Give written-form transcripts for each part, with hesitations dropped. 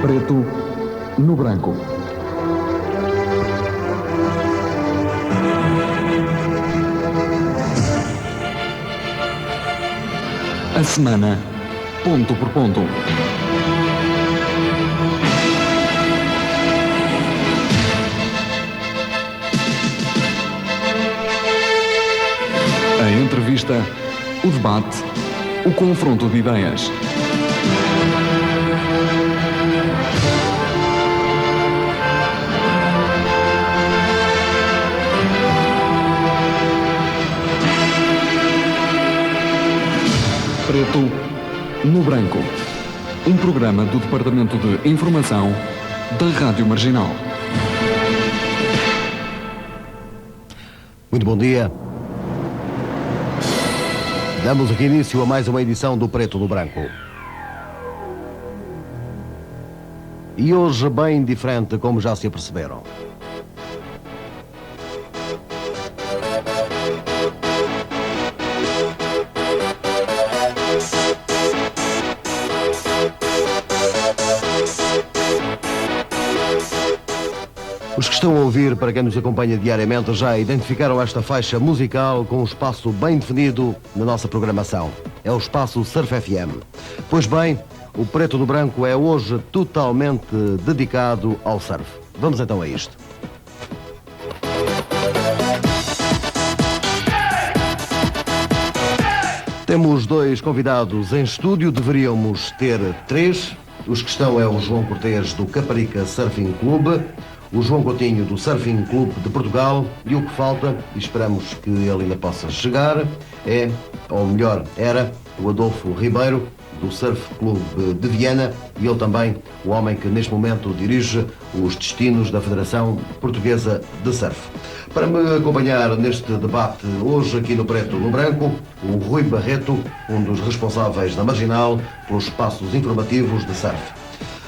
Preto no branco. A semana, ponto por ponto. A entrevista, o debate, o confronto de ideias. Preto no branco. Um programa do Departamento de Informação da Rádio Marginal. Muito bom dia. Damos aqui início a mais uma edição do Preto no Branco. E hoje bem diferente, como já se aperceberam. Os que estão a ouvir, para quem nos acompanha diariamente, já identificaram esta faixa musical com um espaço bem definido na nossa programação. É o espaço Surf FM. Pois bem, o Preto no Branco é hoje totalmente dedicado ao surf. Vamos então a isto. Temos dois convidados em estúdio, deveríamos ter três. Os que estão é o João Cortês, do Caparica Surfing Club, o João Coutinho, do Surfing Club de Portugal, e o que falta, e esperamos que ele ainda possa chegar, é, ou melhor, era, o Adolfo Ribeiro, do Surf Club de Viana, e ele também, o homem que neste momento dirige os destinos da Federação Portuguesa de Surf. Para me acompanhar neste debate hoje aqui no Preto no Branco, o Rui Barreto, um dos responsáveis da Marginal pelos espaços informativos de surf.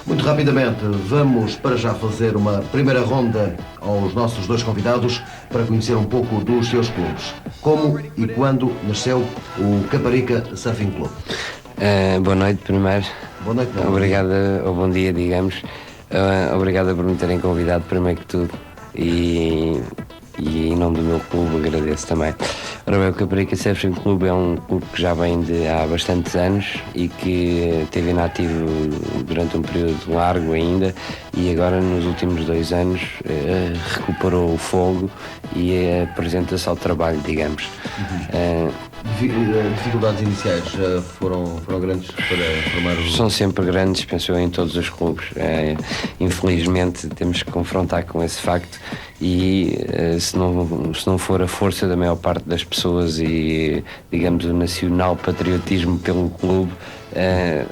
Muito rapidamente, vamos para já fazer uma primeira ronda aos nossos dois convidados para conhecer um pouco dos seus clubes. Como e quando nasceu o Caparica Surfing Club? Boa noite, primeiro. Boa noite. Obrigado, ou bom dia, digamos. Obrigado por me terem convidado, primeiro que tudo. E em nome do meu clube agradeço também. Ora bem, o Caparica Surfing Club é um clube que já vem de há bastantes anos e que esteve inativo durante um período largo ainda, e agora nos últimos 2 anos recuperou o fogo e apresenta-se ao trabalho, digamos. Dificuldades iniciais foram grandes para formar o... São sempre grandes, penso eu, em todos os clubes. Infelizmente temos que confrontar com esse facto, e se não for a força da maior parte das pessoas e, digamos, o nacional patriotismo pelo clube,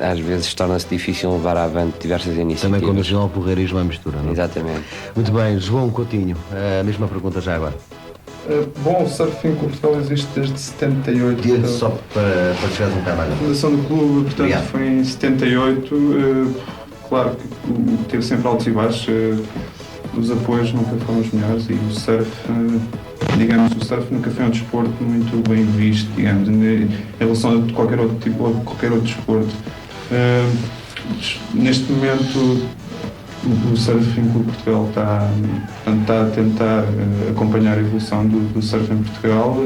às vezes torna-se difícil levar avante diversas iniciativas. Também com o nacional porreirismo à mistura, não é? Exatamente. Muito bem, João Coutinho, a mesma pergunta já agora. Bom, o Surfing Club Portugal existe desde 78. Dia só para chegares um bocado mais. A fundação do clube, portanto, Obrigado. foi em 78. Claro que teve sempre altos e baixos. Os apoios nunca foram os melhores, e o surf, digamos, o surf nunca foi um desporto muito bem visto, digamos, em relação a qualquer outro desporto. Neste momento, o Surfing Club Portugal está a tentar acompanhar a evolução do surf em Portugal,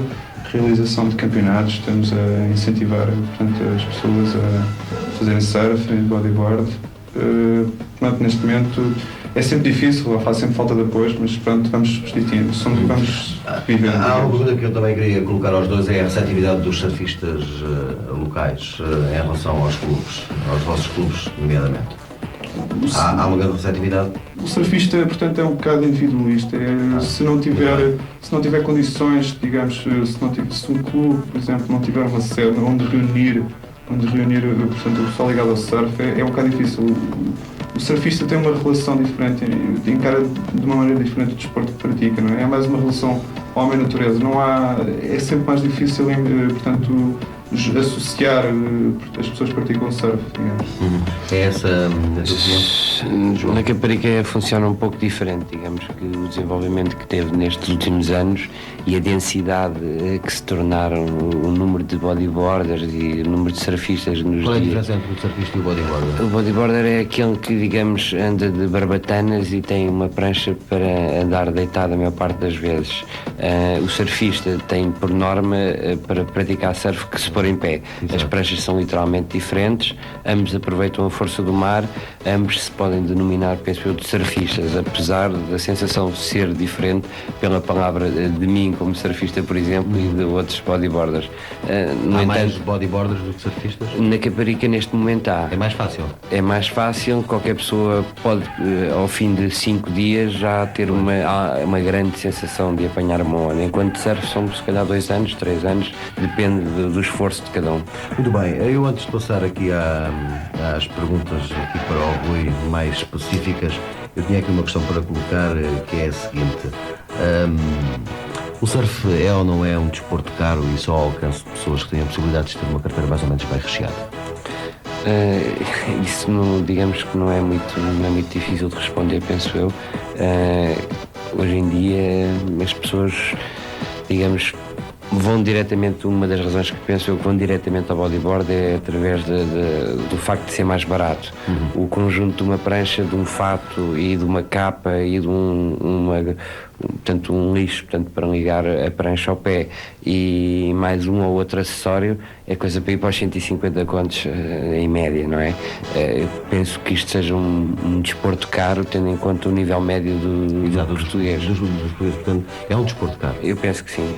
realização de campeonatos, estamos a incentivar, portanto, as pessoas a fazerem surf, bodyboard. Portanto, neste momento é sempre difícil, faz sempre falta de apoio, mas pronto, vamos substituindo, vamos viver. Há uma pergunta que eu também queria colocar aos dois, é a receptividade dos surfistas locais em relação aos clubes, aos vossos clubes, nomeadamente. Há uma grande receptividade? O surfista, portanto, é um bocado individualista. Se não tiver condições, digamos, se um clube, por exemplo, não tiver uma sede onde reunir, portanto, o pessoal ligado ao surf, é um bocado difícil. O surfista tem uma relação diferente, encara de uma maneira diferente o desporto que pratica, não é? É mais uma relação homem-natureza. É sempre mais difícil, portanto, associar as pessoas que praticam surf, digamos. É essa a tua opinião? Na Caparica funciona um pouco diferente, digamos que o desenvolvimento que teve nestes últimos anos e a densidade que se tornaram o número de bodyboarders e o número de surfistas nos Qual é a dias. diferença entre o surfista e o bodyboarder? O bodyboarder é aquele que, digamos, anda de barbatanas e tem uma prancha para andar deitado a maior parte das vezes. O surfista tem, por norma, para praticar surf que se pôr em pé. Exato. As pranchas são literalmente diferentes, ambos aproveitam a força do mar, ambos se podem denominar, penso eu, de surfistas, apesar da sensação ser diferente pela palavra de mim como surfista, por exemplo, e de outros bodyboarders. No Há mais entanto, bodyboarders do que surfistas? na Caparica neste momento há. É mais fácil. É mais fácil, qualquer pessoa pode, ao fim de 5 dias, já ter uma grande sensação de apanhar uma onda. Enquanto surf são se calhar 2 anos, 3 anos, depende do esforço de cada um. Muito bem, eu antes de passar aqui às perguntas aqui para o Rui mais específicas, eu tinha aqui uma questão para colocar, que é a seguinte. O surf é ou não é um desporto caro e só ao alcance de pessoas que têm a possibilidade de ter uma carteira mais ou menos bem recheada? Isso digamos que não é muito difícil de responder, penso eu. Hoje em dia as pessoas, digamos, vão diretamente, uma das razões que penso eu que vão diretamente ao bodyboard é através do facto de ser mais barato. O conjunto de uma prancha, de um fato e de uma capa e de portanto, um lixo, portanto, para ligar a prancha ao pé e mais um ou outro acessório é coisa para ir para os 150 contos em média, não é? Eu penso que isto seja um desporto caro, tendo em conta o nível médio do português. Dos portugueses, portanto, é um desporto caro. Eu penso que sim.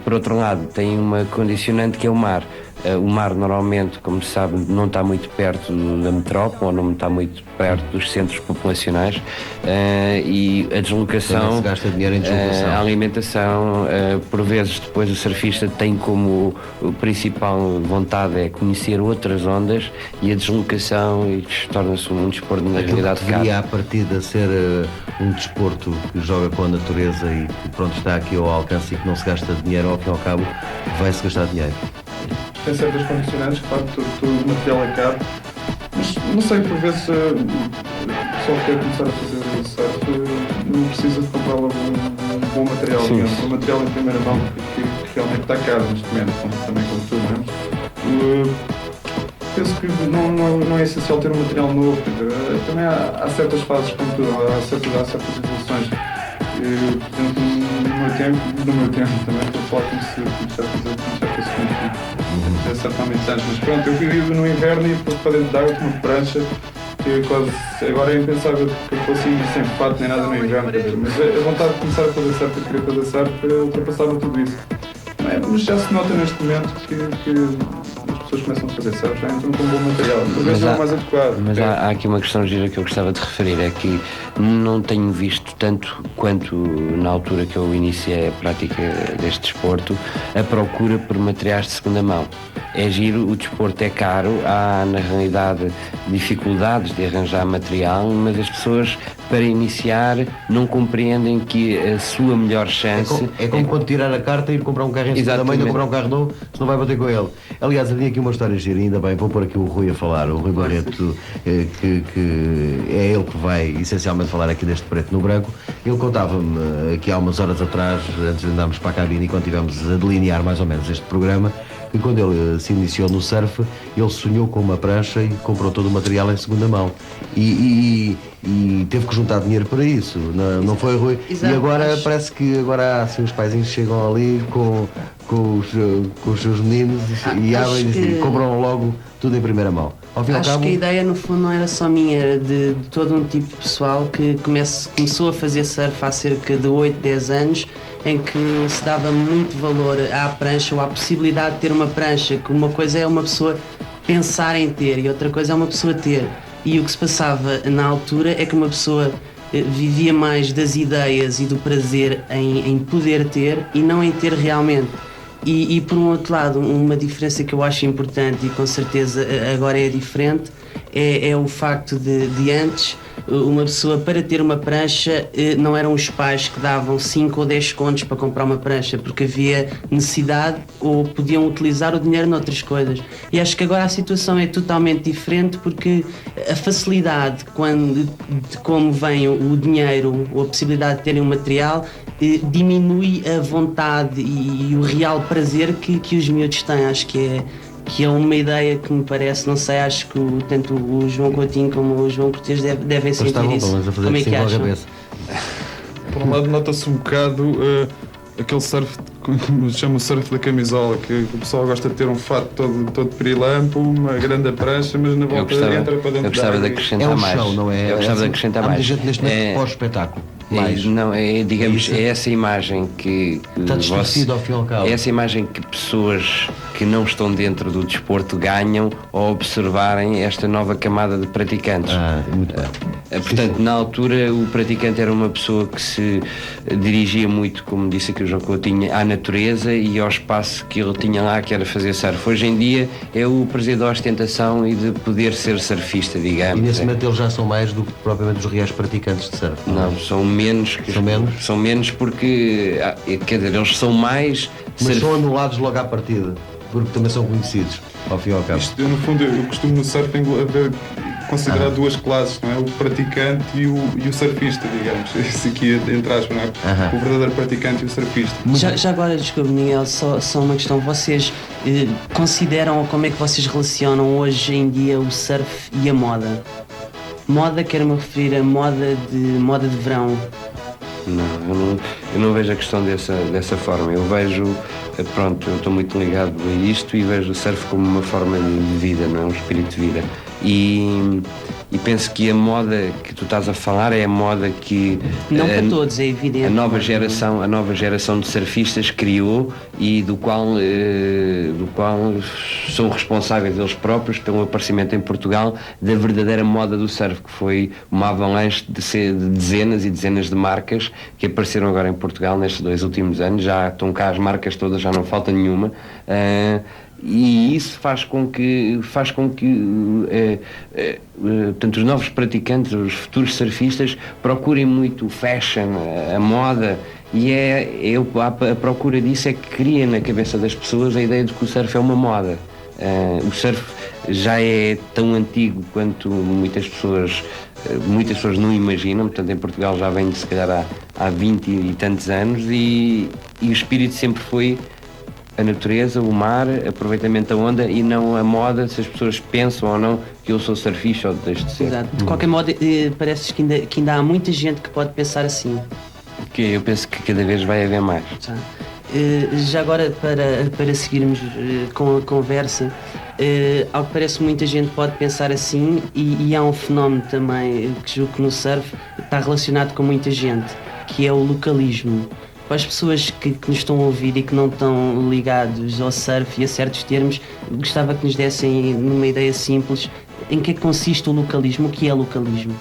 Por outro lado, tem uma condicionante que é o mar. O mar normalmente, como se sabe, não está muito perto da metrópole ou não está muito perto dos centros populacionais e a deslocação, Também se gasta dinheiro em deslocação. a alimentação, por vezes depois o surfista tem como principal vontade é conhecer outras ondas e a deslocação e torna-se um desporto na Aquilo realidade que deveria caro. à partida ser um desporto que joga com a natureza e que pronto está aqui ao alcance e que não se gasta dinheiro, ao fim e ao cabo vai-se gastar dinheiro. Tem certas condicionantes, claro, todo o material é caro, mas não sei, por vezes só quer começar a fazer surf, não precisa de comprar logo um bom material, Sim. digamos, um material em primeira mão que realmente está caro neste momento, também como tudo, não é? Penso que não é essencial ter um material novo, também há certas fases, como tudo, há certas evoluções. Por exemplo, no meu tempo também, estou a falar como se fosse muito, certo há muitos anos, mas pronto, eu vivo no inverno e para dentro de água com uma prancha, que quase, agora é impensável que eu fosse ir sem fato nem nada no inverno, mas a vontade de começar a fazer surf e de querer fazer surf ultrapassava tudo isso. Mas já se nota neste momento que as pessoas começam a fazer surf, já entram com um bom material, por vezes é o mais adequado. Mas há aqui uma questão gira que eu gostava de referir, é que não tenho visto tanto quanto na altura que eu iniciei a prática deste desporto, a procura por materiais de segunda mão. É giro, o desporto é caro, há na realidade dificuldades de arranjar material, mas as pessoas para iniciar não compreendem que a sua melhor chance É como quando tirar a carta e ir comprar um carro em segunda mão, ainda comprar um carro novo, se não vai bater com ele. Aliás, havia aqui uma história gira, ainda bem, vou pôr aqui o Rui a falar, o Rui Barreto, que é ele que vai essencialmente falar aqui deste preto no branco. Ele contava-me aqui há umas horas atrás, antes de andarmos para a cabine e quando estivemos a delinear mais ou menos este programa, que quando ele se iniciou no surf, ele sonhou com uma prancha e comprou todo o material em segunda mão. E teve que juntar dinheiro para isso, não foi, Rui? Exato. E agora parece que agora assim, os paizinhos chegam ali com os seus meninos e abrem e compram logo tudo em primeira mão. Ao fim e ao Acho cabo, que a ideia no fundo não era só minha, era de todo um tipo de pessoal que começou a fazer surf há cerca de 8, 10 anos, em que se dava muito valor à prancha ou à possibilidade de ter uma prancha, que uma coisa é uma pessoa pensar em ter e outra coisa é uma pessoa ter. E o que se passava na altura é que uma pessoa vivia mais das ideias e do prazer em poder ter e não em ter realmente. E por um outro lado, uma diferença que eu acho importante e com certeza agora é diferente, é o facto de antes uma pessoa, para ter uma prancha, não eram os pais que davam 5 ou 10 contos para comprar uma prancha, porque havia necessidade ou podiam utilizar o dinheiro noutras coisas. E acho que agora a situação é totalmente diferente, porque a facilidade de como vem o dinheiro ou a possibilidade de terem um material diminui a vontade e o real prazer que os miúdos têm. Acho que é uma ideia que me parece, não sei, acho que tanto o João Coutinho como o João Cortes devem sentir isso. Como é que acham? Por um lado, nota-se um bocado aquele surf, como se chama o surf da camisola, que o pessoal gosta de ter um fato todo perilampo, uma grande prancha, mas na volta entra para dentro. Eu gostava de acrescentar mais. Show, não é? Eu gostava de acrescentar há mais. Há muita gente neste pós-espetáculo. Não, digamos, é essa imagem que está distorcido ao fim e ao cabo. É essa imagem que pessoas que não estão dentro do desporto ganham ao observarem esta nova camada de praticantes. Muito bem. Portanto, na altura o praticante era uma pessoa que se dirigia muito, como disse aqui o João Coutinho, à natureza e ao espaço que ele tinha lá, que era fazer surf. Hoje em dia é o prazer da ostentação e de poder ser surfista, digamos. E nesse momento eles já são mais do que propriamente os reais praticantes de surf? Não, são menos. São menos porque, quer dizer, eles são mais... Mas são anulados logo à partida, porque também são conhecidos, ao fim e ao cabo. No fundo, eu costumo no surfing considerar duas classes, não é? O praticante e o surfista, digamos. Isso aqui entre aspas, não é? O verdadeiro praticante e o surfista. Já agora, desculpe, Miguel, só uma questão. Vocês consideram, ou como é que vocês relacionam hoje em dia o surf e a moda? Moda, quero-me referir a moda de verão. Não, eu não vejo a questão dessa forma. Eu vejo, eu estou muito ligado a isto e vejo o surf como uma forma de vida, não é? Um espírito de vida. E penso que a moda que tu estás a falar é a moda que não para todos, é evidente. A nova geração de surfistas criou e do qual são responsáveis eles próprios pelo aparecimento em Portugal da verdadeira moda do surf, que foi uma avalanche de dezenas e dezenas de marcas que apareceram agora em Portugal nestes 2 últimos anos. Já estão cá as marcas todas, já não falta nenhuma. E isso faz com que portanto, os novos praticantes, os futuros surfistas, procurem muito o fashion, a moda, e a procura disso é que cria na cabeça das pessoas a ideia de que o surf é uma moda. O surf já é tão antigo quanto muitas pessoas não imaginam. Portanto, em Portugal já vem de, se calhar há 20 e tantos anos, e o espírito sempre foi a natureza, o mar, aproveitamento da onda e não a moda, se as pessoas pensam ou não que eu sou surfista ou deixo de ser. Exato. De qualquer modo, parece que ainda há muita gente que pode pensar assim. Que eu penso que cada vez vai haver mais. Já agora, para seguirmos com a conversa, ao que parece muita gente pode pensar assim, e há um fenómeno também que julgo que no surf está relacionado com muita gente, que é o localismo. Para as pessoas que nos estão a ouvir e que não estão ligados ao surf e a certos termos, gostava que nos dessem numa ideia simples em que consiste o localismo. O que é localismo?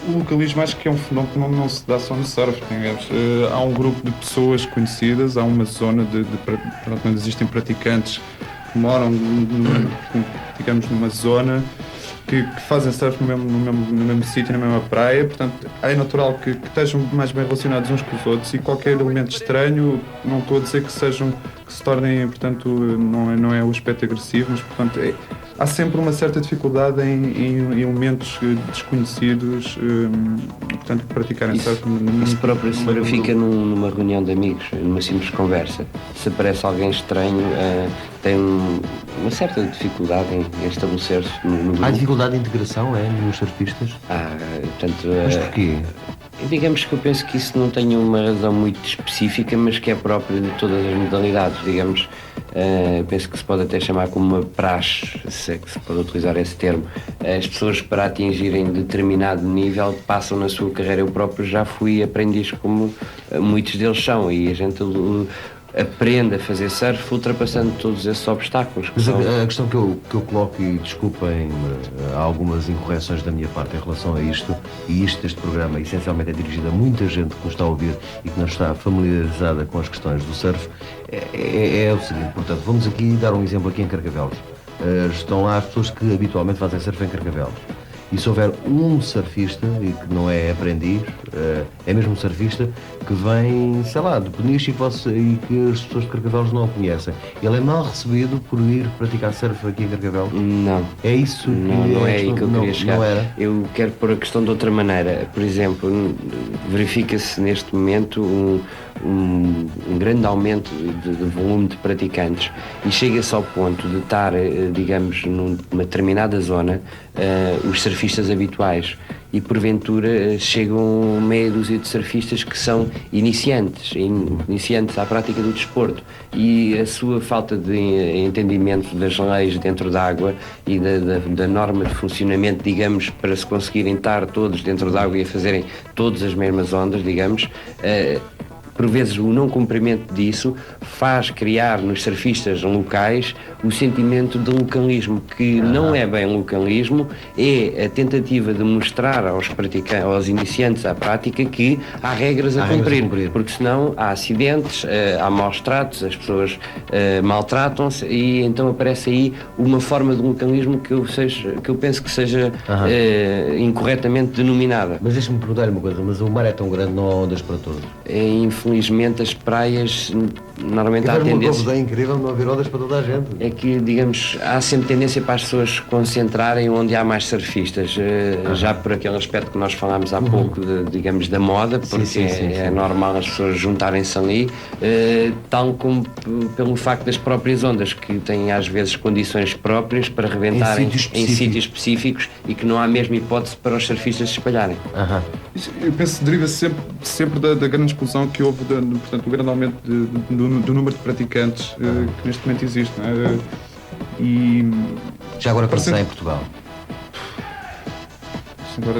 O localismo acho que é um fenómeno que não se dá só no surf, digamos. Há um grupo de pessoas conhecidas, há uma zona onde existem praticantes que moram, digamos, numa zona que fazem surf no mesmo sítio, na mesma praia. Portanto, é natural que estejam mais bem relacionados uns com os outros, e qualquer elemento estranho, não estou a dizer que se tornem, portanto, não é o aspecto agressivo, mas, portanto, há sempre uma certa dificuldade em elementos desconhecidos, portanto, praticarem surf. Isso próprio se verifica numa reunião de amigos, numa simples conversa. Se aparece alguém estranho, tem uma certa dificuldade em estabelecer-se no grupo. Há dificuldade de integração, nos surfistas? Portanto, mas porquê? Digamos que eu penso que isso não tem uma razão muito específica, mas que é própria de todas as modalidades, digamos. Penso que se pode até chamar como uma praxe, se é que se pode utilizar esse termo. As pessoas, para atingirem determinado nível, passam na sua carreira. Eu próprio já fui aprendiz, como muitos deles são, e a gente aprende a fazer surf ultrapassando todos esses obstáculos. Mas a questão que eu coloco, e desculpem algumas incorreções da minha parte em relação a isto, e este programa essencialmente é dirigido a muita gente que nos está a ouvir e que não está familiarizada com as questões do surf, é o seguinte. Portanto, vamos aqui dar um exemplo aqui em Carcavelos. estão lá as pessoas que habitualmente fazem surf em Carcavelos. E se houver um surfista, e que não é aprendiz, é mesmo um surfista, que vem, sei lá, de Peniche e que as pessoas de Carcavelos não o conhecem, ele é mal recebido por ir praticar surf aqui em Carcavelos? Não. É isso? Não é aí que eu queria chegar. Não era? Eu quero pôr a questão de outra maneira. Por exemplo, verifica-se neste momento um grande aumento de volume de praticantes e chega-se ao ponto de estar, digamos, numa determinada zona, os surfistas habituais, e porventura chegam meia dúzia de surfistas que são iniciantes à prática do desporto, e a sua falta de entendimento das leis dentro da água e da norma de funcionamento, digamos, para se conseguirem estar todos dentro da água e a fazerem todas as mesmas ondas, digamos, por vezes o não cumprimento disso faz criar nos surfistas locais o sentimento de localismo, que não é bem localismo, é a tentativa de mostrar aos iniciantes à prática que há regras a cumprir, porque senão há acidentes, há maus tratos, as pessoas maltratam-se, e então aparece aí uma forma de localismo que eu penso que seja incorretamente denominada. Mas deixa-me perguntar-lhe uma coisa, mas o mar é tão grande, não há ondas para todos? Infelizmente as praias normalmente há tendência. É incrível não haver ondas para toda a gente. É que, digamos, há sempre tendência para as pessoas se concentrarem onde há mais surfistas, já por aquele aspecto que nós falámos há pouco, digamos, da moda, porque é normal as pessoas juntarem-se ali, tal como pelo facto das próprias ondas, que têm às vezes condições próprias para rebentarem em sítios específicos e que não há mesmo hipótese para os surfistas se espalharem. Eu penso que deriva sempre da grande explosão que houve, portanto, o grande aumento do número de praticantes que neste momento existe. Não é? E já agora quando está em Portugal?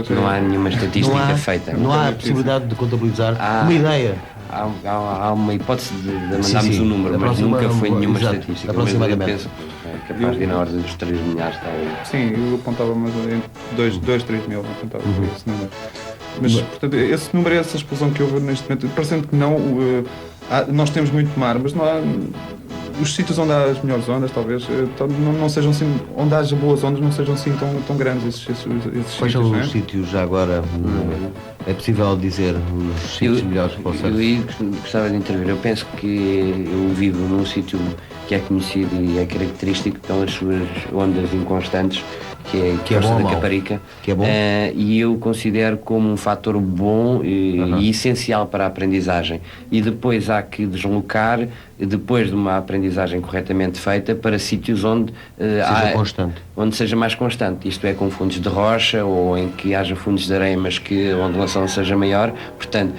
Não há nenhuma estatística feita. Não há possibilidade de contabilizar uma ideia. Há uma hipótese de mandarmos um número, mas nunca foi nenhuma estatística. Aproximadamente. Mas eu penso que é capaz de ir na ordem dos 3 milhares. Sim, eu apontava mais entre 2, 3 mil, apontava por esse número. Mas, portanto, esse número é essa explosão que houve neste momento. Parecendo que não, nós temos muito mar, mas não há. Os sítios onde há as melhores ondas, talvez, não sejam assim, onde haja boas ondas, não sejam assim tão grandes esses Quais são sítios, os sítios já agora? É possível dizer os sítios melhores para o surf? Eu gostava de intervir. Eu penso que eu vivo num sítio que é conhecido e é característico pelas suas ondas inconstantes, que é a Costa da Caparica, que é bom. E eu considero como um fator bom e essencial para a aprendizagem. E depois há que deslocar, depois de uma aprendizagem corretamente feita, para sítios onde seja mais constante, isto é, com fundos de rocha ou em que haja fundos de areia, mas que a ondulação seja maior. Portanto,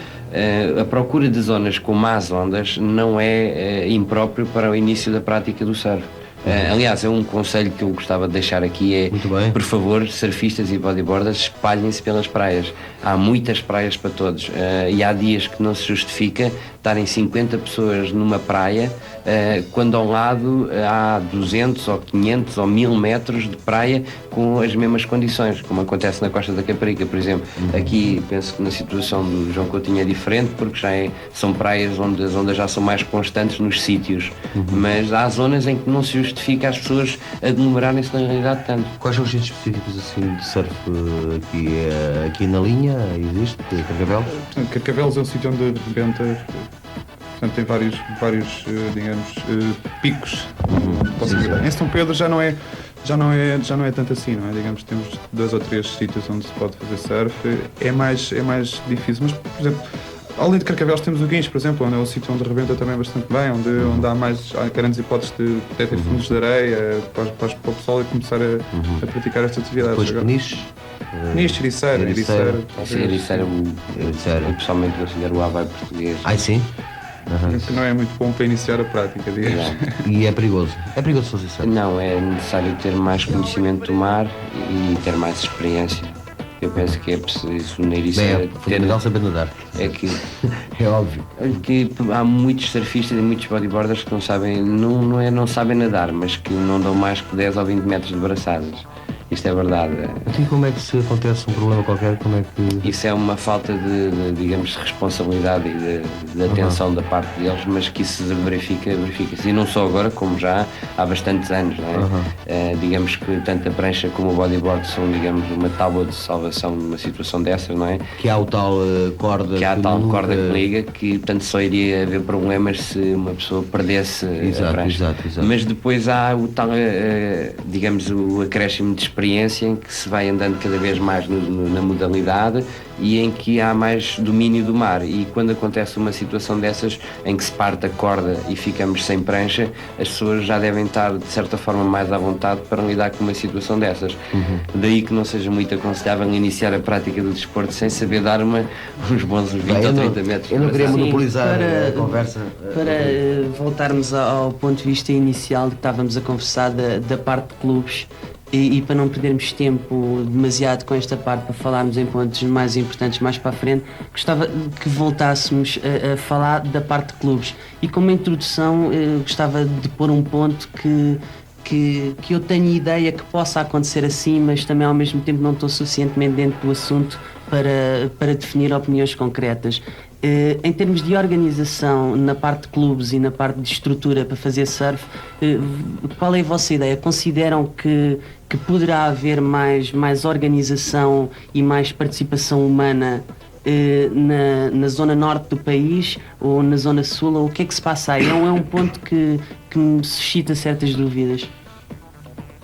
a procura de zonas com más ondas não é impróprio para o início da prática do surf. Aliás, é um conselho que eu gostava de deixar aqui, por favor, surfistas e bodyboarders, espalhem-se pelas praias. Há muitas praias para todos, e há dias que não se justifica estarem 50 pessoas numa praia, quando ao lado há 200 ou 500 ou 1000 metros de praia com as mesmas condições, como acontece na Costa da Caparica, por exemplo. Aqui penso que na situação do João Coutinho é diferente, porque são praias onde as ondas já são mais constantes nos sítios, mas há zonas em que não se justifica as pessoas aglomerarem-se na realidade tanto. Quais são os sítios específicos assim de surf aqui na linha? Existe Carcavelos? Portanto, Carcavelos é um sítio onde rebenta. Portanto, tem vários digamos, picos. Em São Pedro já não é tanto assim, não é? Digamos, temos 2 ou 3 sítios onde se pode fazer surf. É mais difícil, mas, por exemplo, além de Carcavelos temos o Guincho, por exemplo, onde é um sítio onde rebenta também bastante bem, onde há grandes hipóteses de até ter fundos de areia para o pessoal começar a praticar estas atividades. Depois Peniche? Peniche, Ericeira. Ericeira, eu pessoalmente considero o Havaí português. Sim? Que não é muito bom para iniciar a prática, digamos. E é perigoso? É perigoso fazer surf? Não, é necessário ter mais conhecimento do mar e ter mais experiência. Eu penso que é preciso na Ericeira é fundamental saber nadar. É que é óbvio. Que há muitos surfistas e muitos bodyboarders que não sabem, não sabem nadar, mas que não dão mais que 10 ou 20 metros de braçadas. Isto é verdade. E como é que se acontece um problema qualquer, como é que... Isso é uma falta digamos, de responsabilidade e de atenção da parte deles, mas que isso se verifica-se. E não só agora, como já há bastantes anos, não é? Digamos que tanto a prancha como o bodyboard são, digamos, uma tábua de salvação numa situação dessas, não é? Que há o tal corda... Que há a tal corda que liga, que portanto só iria haver problemas se uma pessoa perdesse a prancha. Exato. Mas depois há o tal, digamos, o acréscimo de experiência em que se vai andando cada vez mais na modalidade e em que há mais domínio do mar, e quando acontece uma situação dessas em que se parte a corda e ficamos sem prancha, as pessoas já devem estar de certa forma mais à vontade para lidar com uma situação dessas. Daí que não seja muito aconselhável iniciar a prática do desporto sem saber dar uns bons 20 ou 30 metros. Eu não queria monopolizar para, a conversa. Para voltarmos ao ponto de vista inicial que estávamos a conversar da parte de clubes, e para não perdermos tempo demasiado com esta parte para falarmos em pontos mais importantes mais para a frente, gostava que voltássemos a falar da parte de clubes, e como introdução gostava de pôr um ponto que eu tenho ideia que possa acontecer assim, mas também ao mesmo tempo não estou suficientemente dentro do assunto para definir opiniões concretas. Em termos de organização na parte de clubes e na parte de estrutura para fazer surf, qual é a vossa ideia? Consideram que poderá haver mais organização e mais participação humana na zona norte do país ou na zona sul, ou o que é que se passa aí? É um ponto que me suscita certas dúvidas.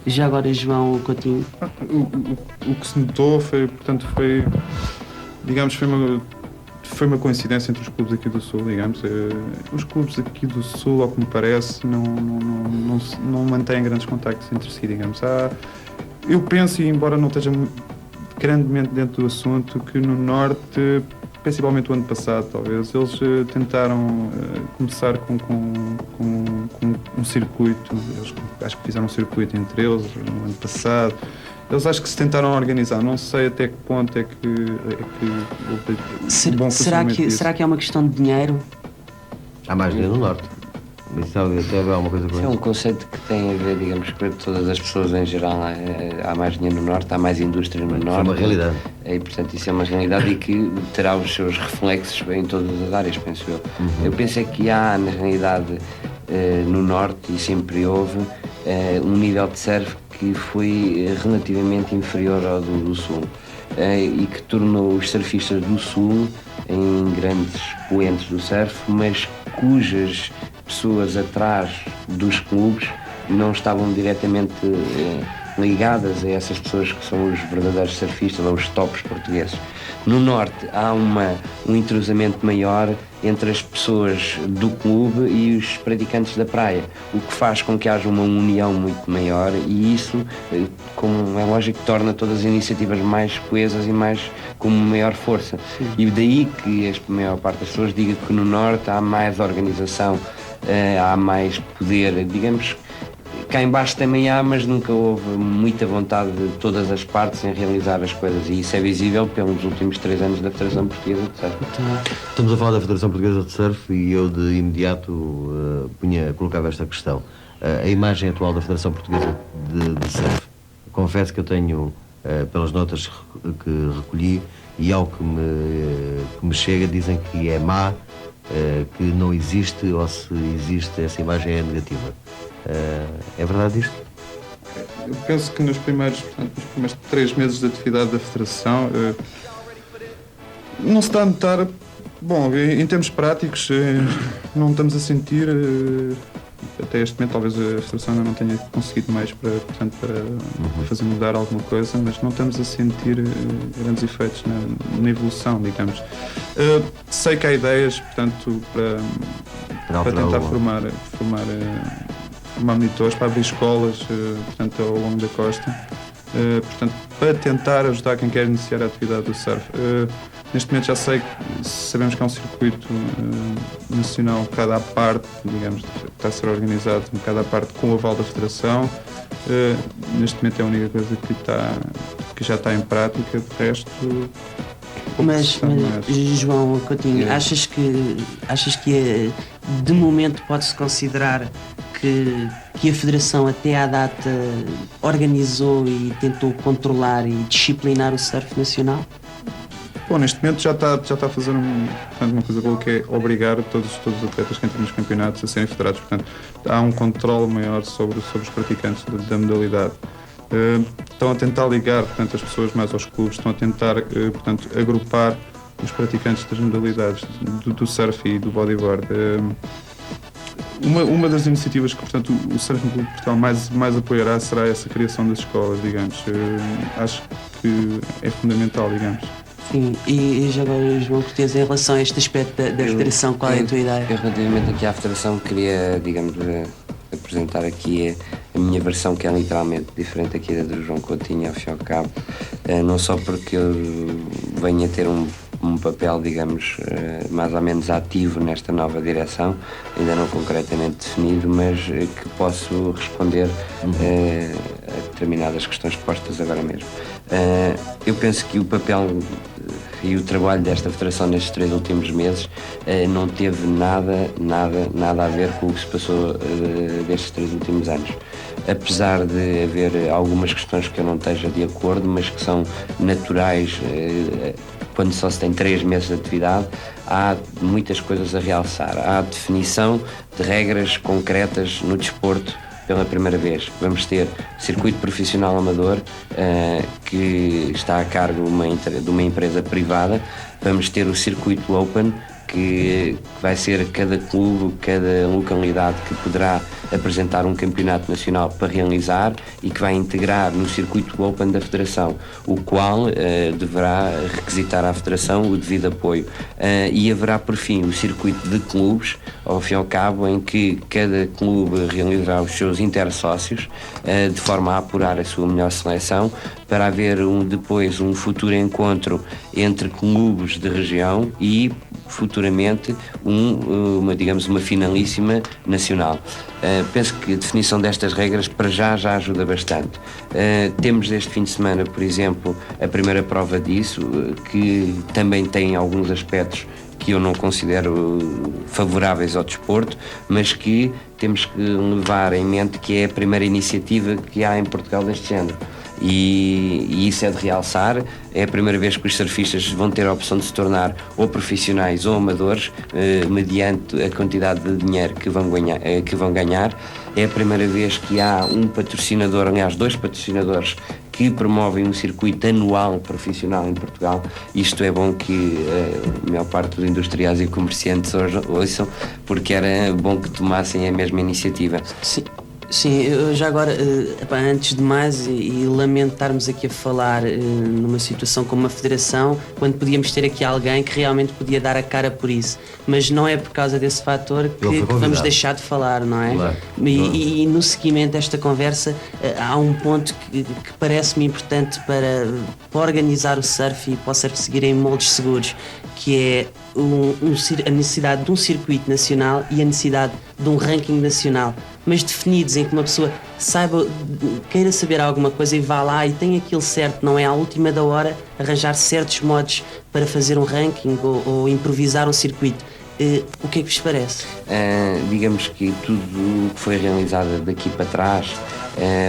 Já agora, João Coutinho. O que se notou foi, digamos, foi uma coincidência entre os clubes aqui do Sul, digamos. Os clubes aqui do Sul, ao que me parece, não mantêm grandes contactos entre si, digamos. Eu penso, e embora não esteja grandemente dentro do assunto, que no Norte, principalmente o ano passado, talvez, eles tentaram começar com um circuito. Eles acho que fizeram um circuito entre eles no ano passado. Eles acho que se tentaram organizar, não sei até que ponto é que será que é uma questão de dinheiro? Há mais dinheiro no Norte. Isso até é uma coisa. É um conceito que tem a ver, digamos, com todas as pessoas em geral. Há mais dinheiro no Norte, há mais indústria no Norte. Isso é uma realidade. E, portanto, isso é uma realidade e que terá os seus reflexos em todas as áreas, penso eu. Eu penso é que há, na realidade, no Norte, e sempre houve, um nível de surf que foi relativamente inferior ao do Sul, e que tornou os surfistas do Sul em grandes expoentes do surf, mas cujas pessoas atrás dos clubes não estavam diretamente ligadas a essas pessoas que são os verdadeiros surfistas ou os tops portugueses. No Norte há um entrosamento maior entre as pessoas do clube e os praticantes da praia, o que faz com que haja uma união muito maior, e isso, como é lógico, torna todas as iniciativas mais coesas e mais com maior força. Sim. E daí que a maior parte das pessoas diga que no Norte há mais organização, há mais poder, digamos. Cá em baixo também há, mas nunca houve muita vontade de todas as partes em realizar as coisas, e isso é visível pelos últimos 3 anos da Federação Portuguesa de Surf. Estamos a falar da Federação Portuguesa de Surf e eu de imediato colocava esta questão. A imagem atual da Federação Portuguesa de Surf, confesso que eu tenho, pelas notas que recolhi e ao que me chega, dizem que é má, que não existe, ou se existe essa imagem é negativa. É verdade isto? Eu penso que nos primeiros 3 meses de atividade da Federação não se está a notar. Bom, em termos práticos, não estamos a sentir, até este momento talvez a Federação ainda não tenha conseguido mais para fazer mudar alguma coisa, mas não estamos a sentir grandes efeitos na evolução, digamos. Sei que há ideias, portanto, para tentar formar monitores, para abrir escolas, portanto, ao longo da costa, portanto, para tentar ajudar quem quer iniciar a atividade do surf. Neste momento já sabemos que há um circuito nacional um bocado à parte, digamos, está a ser organizado um bocado à parte com o aval da Federação. Neste momento é a única coisa que já está em prática, de resto... Mas João Coutinho, achas que de momento pode-se considerar que a Federação até à data organizou e tentou controlar e disciplinar o surf nacional? Bom, neste momento já está a fazer portanto, uma coisa boa, que é obrigar todos os atletas que entram nos campeonatos a serem federados. Portanto, há um controle maior sobre os praticantes da modalidade. Estão a tentar ligar, portanto, as pessoas mais aos clubes, estão a tentar, portanto, agrupar os praticantes das modalidades do surf e do bodyboard. Uma das iniciativas que, portanto, o Surfing Clube de Portugal mais apoiará será essa criação das escolas, digamos. Acho que é fundamental, digamos. Sim, e já agora, João Cortes, em relação a este aspecto da Federação, qual é a tua ideia? Eu, relativamente aqui à Federação, queria, digamos, apresentar aqui a minha versão, que é literalmente diferente aqui da do João Coutinho, ao fim e ao cabo. Não só porque eu venho a ter um papel, digamos, mais ou menos ativo nesta nova direção, ainda não concretamente definido, mas que posso responder a determinadas questões postas agora mesmo. Eu penso que o papel e o trabalho desta Federação nestes 3 últimos meses não teve nada a ver com o que se passou destes 3 últimos anos. Apesar de haver algumas questões que eu não esteja de acordo, mas que são naturais quando só se tem 3 meses de atividade, há muitas coisas a realçar. Há a definição de regras concretas no desporto pela primeira vez. Vamos ter circuito profissional amador, que está a cargo de uma empresa privada. Vamos ter o circuito Open, que vai ser cada clube, cada localidade que poderá apresentar um campeonato nacional para realizar e que vai integrar no circuito Open da Federação, o qual deverá requisitar à Federação o devido apoio. E haverá, por fim, o circuito de clubes, ao fim e ao cabo, em que cada clube realizará os seus intersócios, de forma a apurar a sua melhor seleção, para haver depois um futuro encontro entre clubes de região e futuramente uma finalíssima nacional. Penso que a definição destas regras para já ajuda bastante. Temos este fim de semana, por exemplo, a primeira prova disso, que também tem alguns aspectos que eu não considero favoráveis ao desporto, mas que temos que levar em mente que é a primeira iniciativa que há em Portugal deste género. E isso é de realçar. É a primeira vez que os surfistas vão ter a opção de se tornar ou profissionais ou amadores, mediante a quantidade de dinheiro que vão ganhar. É a primeira vez que há um patrocinador, aliás 2 patrocinadores, que promovem um circuito anual profissional em Portugal. Isto é bom que a maior parte dos industriais e comerciantes ouçam, porque era bom que tomassem a mesma iniciativa. Sim, eu já agora, antes de mais, e lamentarmos aqui a falar numa situação como uma federação, quando podíamos ter aqui alguém que realmente podia dar a cara por isso, mas não é por causa desse fator que vamos deixar de falar, não é? Claro. E no seguimento desta conversa há um ponto que parece-me importante para organizar o surf e para o surf seguir em moldes seguros, que é a necessidade de um circuito nacional e a necessidade de um ranking nacional, mas definidos, em que uma pessoa queira saber alguma coisa e vá lá e tenha aquilo certo, não é à última da hora arranjar certos modos para fazer um ranking ou improvisar um circuito. O que é que vos parece? Digamos que tudo o que foi realizado daqui para trás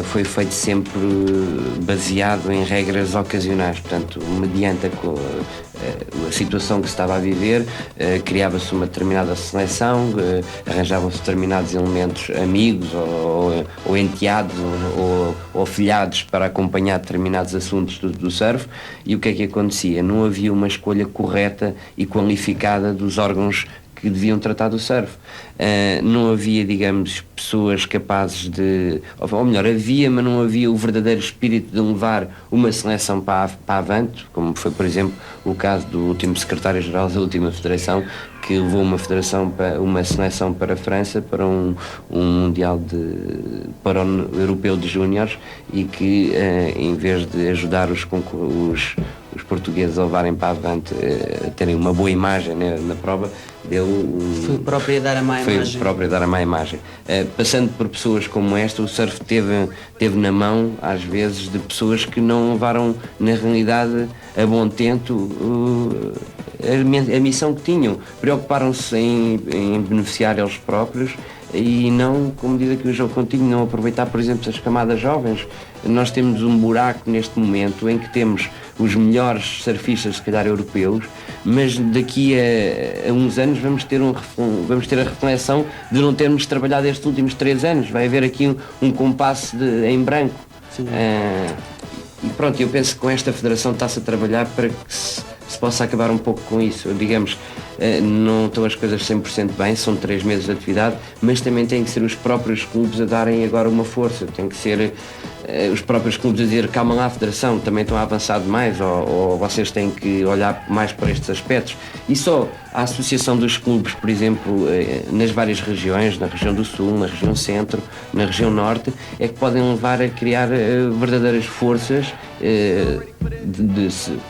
foi feito sempre baseado em regras ocasionais, portanto, mediante a situação que se estava a viver, criava-se uma determinada seleção, arranjavam-se determinados elementos amigos ou enteados ou afilhados para acompanhar determinados assuntos do surf. E o que é que acontecia? Não havia uma escolha correta e qualificada dos órgãos que deviam tratar do surf. Não havia, digamos, pessoas capazes de... Ou melhor, havia, mas não havia o verdadeiro espírito de levar uma seleção para avante, como foi, por exemplo, o caso do último secretário-geral da última federação, que levou uma seleção para a França, para um mundial para o europeu de júniores, e que, em vez de ajudar os portugueses a levarem para avante, a terem uma boa imagem na prova, foi próprio a dar a má imagem. Passando por pessoas como esta, o surf teve na mão, às vezes, de pessoas que não levaram, na realidade, a bom tento a missão que tinham. Preocuparam-se em beneficiar eles próprios e não, como diz aqui o João Coutinho, não aproveitar, por exemplo, as camadas jovens. Nós temos um buraco neste momento em que temos os melhores surfistas, se calhar europeus, mas daqui a uns anos vamos ter a reflexão de não termos trabalhado estes últimos 3 anos. Vai haver aqui um compasso em branco. E pronto, eu penso que com esta federação está-se a trabalhar para que se possa acabar um pouco com isso. Digamos, não estão as coisas 100% bem, são 3 meses de atividade, mas também têm que ser os próprios clubes a darem agora uma força, tem que ser os próprios clubes a dizer: calma lá, a federação, também estão a avançar demais, ou vocês têm que olhar mais para estes aspectos. E só a associação dos clubes, por exemplo, nas várias regiões, na região do Sul, na região Centro, na região Norte, é que podem levar a criar verdadeiras forças,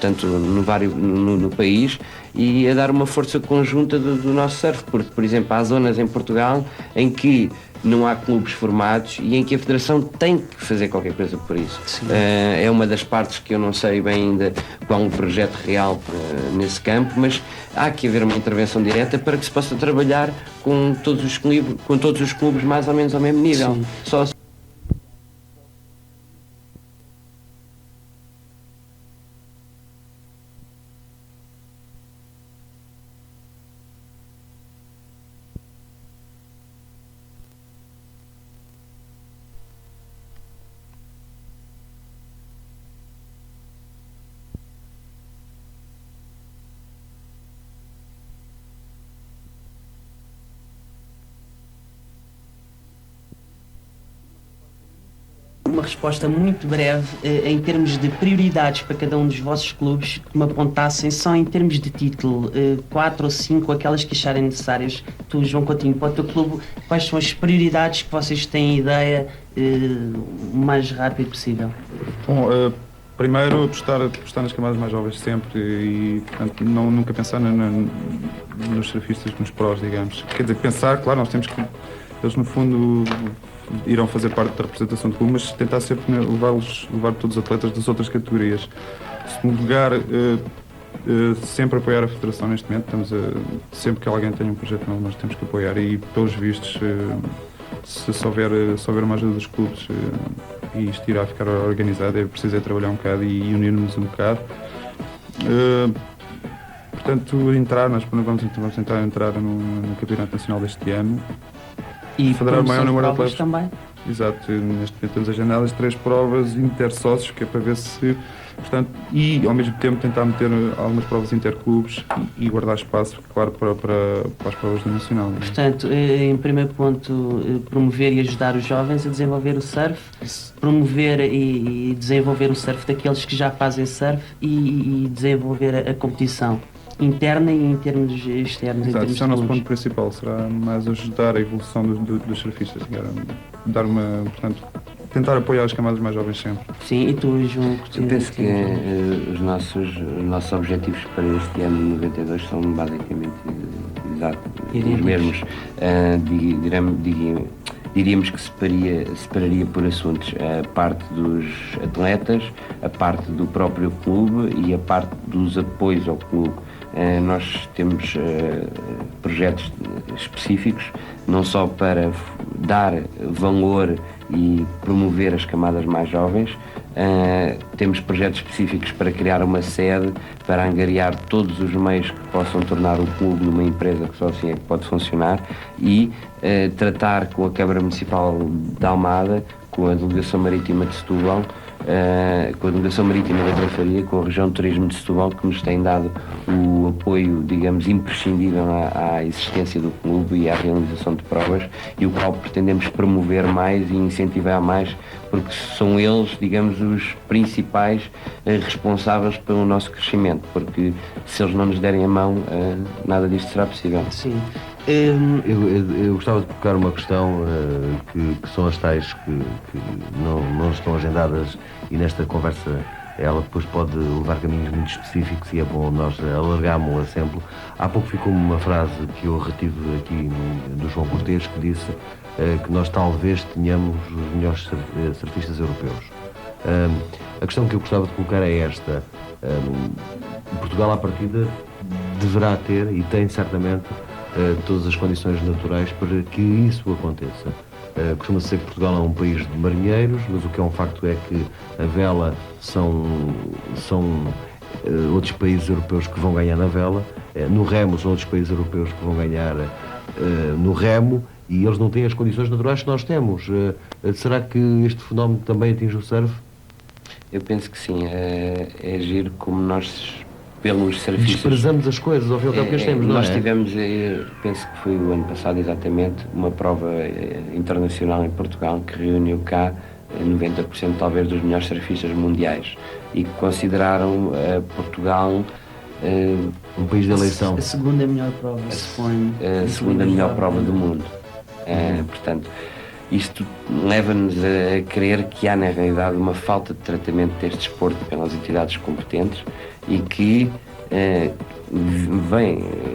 tanto no país, e a dar uma força conjunta do nosso surf, porque, por exemplo, há zonas em Portugal em que não há clubes formados e em que a Federação tem que fazer qualquer coisa por isso. É uma das partes que eu não sei bem ainda qual o projeto real nesse campo, mas há que haver uma intervenção direta para que se possa trabalhar com todos os clubes mais ou menos ao mesmo nível. Só uma resposta muito breve em termos de prioridades para cada um dos vossos clubes, que me apontassem só em termos de título, 4 ou 5, aquelas que acharem necessárias. Tu, João Coutinho, para o teu clube, quais são as prioridades que vocês têm ideia o mais rápido possível? Bom, primeiro apostar nas camadas mais jovens sempre e, portanto, nunca pensar nos surfistas, nos prós, digamos. Quer dizer, pensar, claro, nós temos que, eles no fundo irão fazer parte da representação do clube, mas tentar sempre levar todos os atletas das outras categorias. Segundo lugar, sempre apoiar a Federação neste momento. Sempre que alguém tenha um projeto novo, nós temos que apoiar e, pelos vistos, se houver uma ajuda dos clubes e isto irá ficar organizado, é preciso trabalhar um bocado e unir-nos um bocado. Portanto, vamos tentar entrar no Campeonato Nacional deste ano. E federar o maior número de atletas também? Exato, neste momento temos agendadas 3 provas intersócios, que é para ver se, portanto, e ao mesmo tempo tentar meter algumas provas interclubes e guardar espaço, claro, para as provas do Nacional. Portanto, em primeiro ponto, promover e ajudar os jovens a desenvolver o surf, promover e desenvolver o surf daqueles que já fazem surf e desenvolver a competição interna e em termos externos. Exato, esse é o nosso ponto principal, será mais ajudar a evolução dos surfistas, portanto, tentar apoiar as camadas mais jovens sempre. Sim, e tu, João? Eu penso que os nossos objetivos para este ano 92 são basicamente os mesmos. Diríamos que separaria por assuntos a parte dos atletas, a parte do próprio clube e a parte dos apoios ao clube. Nós temos projetos específicos, não só para dar valor e promover as camadas mais jovens, temos projetos específicos para criar uma sede, para angariar todos os meios que possam tornar o clube numa empresa que só assim é que pode funcionar e tratar com a Câmara Municipal de Almada, com a Delegação Marítima de Setúbal, com a Delegação Marítima da Trafaria, com a Região de Turismo de Setúbal, que nos tem dado o apoio, digamos, imprescindível à existência do clube e à realização de provas, e o qual pretendemos promover mais e incentivar mais, porque são eles, digamos, os principais responsáveis pelo nosso crescimento, porque se eles não nos derem a mão, nada disto será possível. Sim. Eu gostava de colocar uma questão que são as tais que não estão agendadas e nesta conversa ela depois pode levar caminhos muito específicos e é bom nós alargarmos o exemplo. Há pouco ficou uma frase que eu retive aqui do João Cortês que disse que nós talvez tenhamos os melhores surfistas europeus. A questão que eu gostava de colocar é esta. Portugal à partida deverá ter e tem certamente todas as condições naturais para que isso aconteça. Costuma-se dizer que Portugal é um país de marinheiros, mas o que é um facto é que a vela são outros países europeus que vão ganhar na vela, no remo são outros países europeus que vão ganhar no remo, e eles não têm as condições naturais que nós temos. Será que este fenómeno também atinge o surf? Eu penso que sim, é giro como nós, pelos surfistas... Desprezamos as coisas ao fim e ao cabo que as temos, não é? Nós tivemos, penso que foi o ano passado exatamente, uma prova internacional em Portugal que reuniu cá 90% talvez dos melhores surfistas mundiais e que consideraram Portugal um país de eleição. A segunda melhor prova, suponho. A segunda melhor prova do mundo. Portanto, isto leva-nos a crer que há na realidade uma falta de tratamento deste desporto pelas entidades competentes e que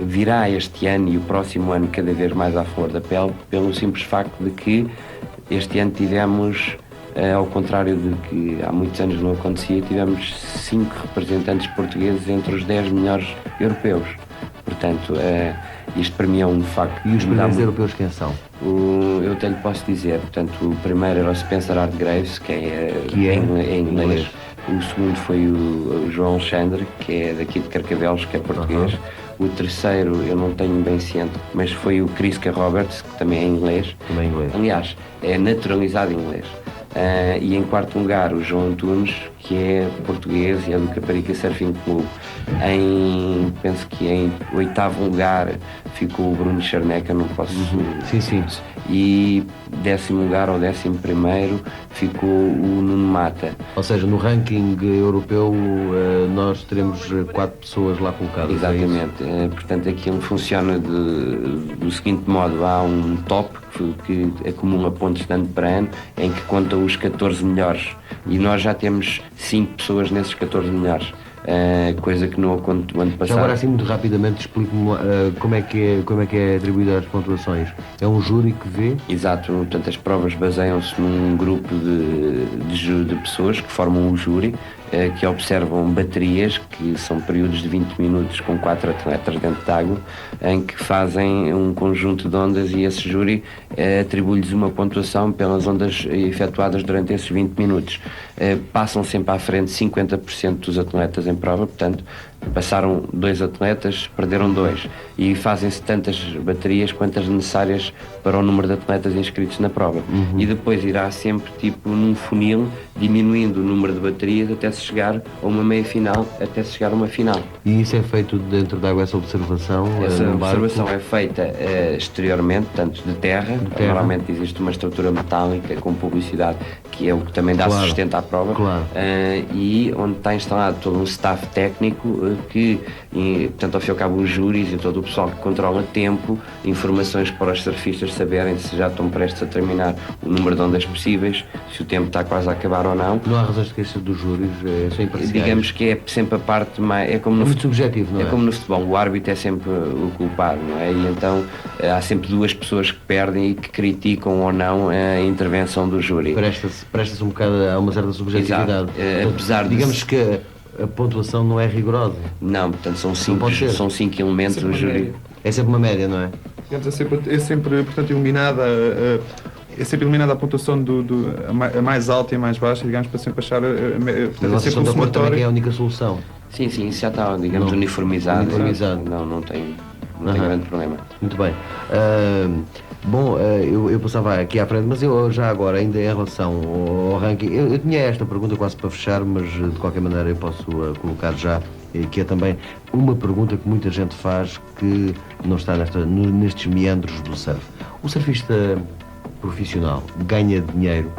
virá este ano e o próximo ano cada vez mais à flor da pele pelo simples facto de que este ano tivemos, ao contrário de que há muitos anos não acontecia, tivemos 5 representantes portugueses entre os 10 melhores europeus. Portanto, isto para mim é um facto. E os primeiros europeus quem são? Eu até lhe posso dizer, portanto, o primeiro era o Spencer Hardgraves, que é em inglês. O segundo foi o João Alexandre, que é daqui de Carcavelos, que é português. O terceiro, eu não tenho bem ciente, mas foi o Kriska Roberts, que também é inglês. Também é inglês. Aliás, é naturalizado inglês. E em quarto lugar, o João Antunes, que é português e é do Caparica Surfing Club. Penso que em oitavo lugar ficou o Bruno Charneca, não posso... Sim. E 10º lugar ou 11º ficou o Nuno Mata. Ou seja, no ranking europeu nós teremos 4 pessoas lá colocadas. Exatamente. Portanto, aquilo funciona do seguinte modo: há um top que acumula pontos de ano para ano, em que conta os 14 melhores. E nós já temos 5 pessoas nesses 14 melhores. Coisa que não aconteceu o ano passado. Já agora assim muito rapidamente explique-me como é que é atribuída as pontuações. É um júri que vê? Exato, portanto as provas baseiam-se num grupo de pessoas que formam o júri, que observam baterias, que são períodos de 20 minutos com 4 atletas dentro de água, em que fazem um conjunto de ondas e esse júri atribui-lhes uma pontuação pelas ondas efetuadas durante esses 20 minutos. Passam sempre à frente 50% dos atletas em prova, portanto passaram 2 atletas, perderam 2 e fazem-se tantas baterias quantas necessárias para o número de atletas inscritos na prova. E depois irá sempre tipo num funil, diminuindo o número de baterias até se chegar a uma meia final, até se chegar a uma final. E isso é feito dentro de água, essa observação? Essa observação é feita exteriormente, portanto de terra. Normalmente existe uma estrutura metálica com publicidade, que é o que também dá sustento à prova. E onde está instalado todo um staff técnico que, portanto, ao fim e ao cabo, os júris e todo o pessoal que controla tempo, informações para os surfistas saberem se já estão prestes a terminar o número de ondas possíveis, se o tempo está quase a acabar ou não. Não há razões de queixa dos júris, são imparciais. Digamos que é sempre a parte mais... É muito subjetivo, não é? É como no futebol, o árbitro é sempre o culpado, não é? E então há sempre 2 pessoas que perdem e que criticam ou não a intervenção do júri. Presta-se um bocado a uma certa subjetividade. Apesar de... Digamos que a pontuação não é rigorosa. Não, portanto são 5 elementos do júri. É sempre uma média, não é? É sempre portanto, eliminada a pontuação a mais alta e a mais baixa, digamos, para sempre achar portanto, é sempre um somatório. Que é a única solução. Sim, isso já está, digamos, uniformizado. Não tem grande problema. Muito bem. Eu passava aqui à frente, mas eu já agora, ainda em relação ao ranking, eu tinha esta pergunta quase para fechar, mas de qualquer maneira eu posso colocar já, que é também uma pergunta que muita gente faz que não está nestes meandros do surf. O surfista profissional ganha dinheiro?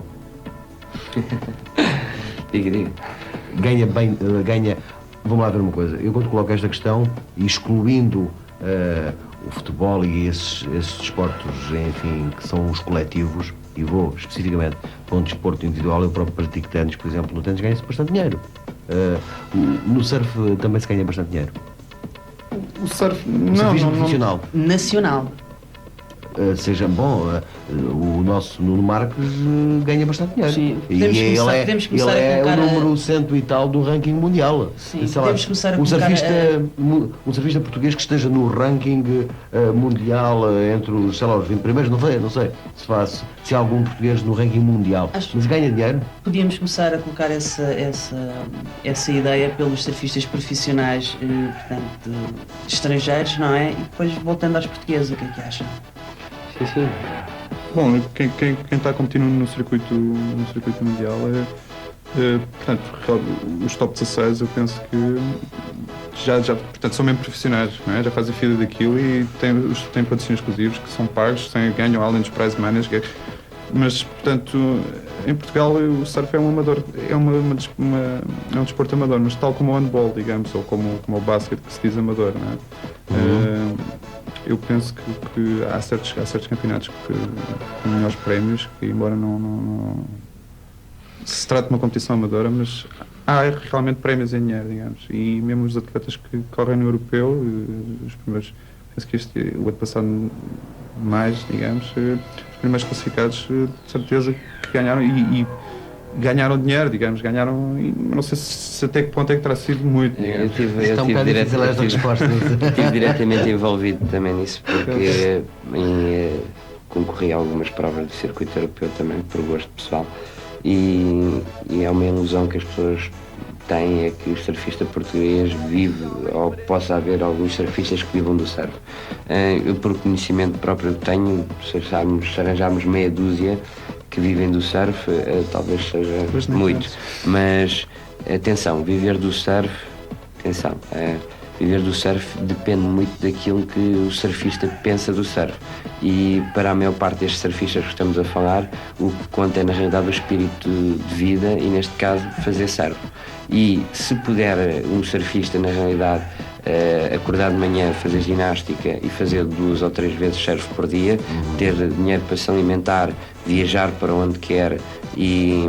Diga. Ganha bem, vamos lá ver uma coisa, eu quando coloco esta questão, excluindo o futebol e esses desportos, enfim, que são os coletivos, e vou especificamente para um desporto individual, eu próprio pratico ténis, por exemplo, no ténis ganha-se bastante dinheiro. No surf também se ganha bastante dinheiro. O surf, profissional. Nacional. seja bom. O nosso Nuno Marques ganha bastante dinheiro. Sim, E podemos começar ele a é o colocar número 100 e tal do ranking mundial. Sim, Sei lá, podemos começar a um colocar um surfista português que esteja no ranking mundial entre os, sei lá, os 20 primeiros, não sei se há algum português no ranking mundial, mas ganha dinheiro. Podíamos começar a colocar essa ideia pelos surfistas profissionais, portanto, estrangeiros, não é? E depois voltando aos portugueses, o que é que acham? Sim. Bom, quem está competindo no circuito mundial portanto, os top 16 eu penso que já portanto, são mesmo profissionais, não é? Já fazem fila daquilo e têm patrocínios exclusivos que são pagos, ganham além dos prize money, mas portanto em Portugal o surf é um amador, é um desporto amador, mas tal como o handball, digamos, ou como o basquete que se diz amador, não é? Eu penso que há certos campeonatos com melhores prémios, que embora não se trate de uma competição amadora, mas há realmente prémios em dinheiro, digamos, e mesmo os atletas que correm no europeu, os primeiros, penso que o ano passado mais, digamos, os primeiros classificados, de certeza que ganharam e ganharam dinheiro, digamos, não sei se até que ponto é que terá sido muito. Eu tive diretamente envolvido também nisso, porque concorri a algumas provas do circuito europeu também, por gosto pessoal, e é uma ilusão que as pessoas têm, é que o surfista português vive, ou possa haver alguns surfistas que vivam do surf. Eu, por conhecimento próprio que tenho, se arranjarmos meia dúzia que vivem do surf, talvez seja muito, mas atenção, viver do surf depende muito daquilo que o surfista pensa do surf, e para a maior parte destes surfistas que estamos a falar, o que conta é na realidade o espírito de vida e, neste caso, fazer surf. E se puder um surfista, na realidade, acordar de manhã, fazer ginástica e fazer 2 ou 3 vezes surf por dia, ter dinheiro para se alimentar, viajar para onde quer e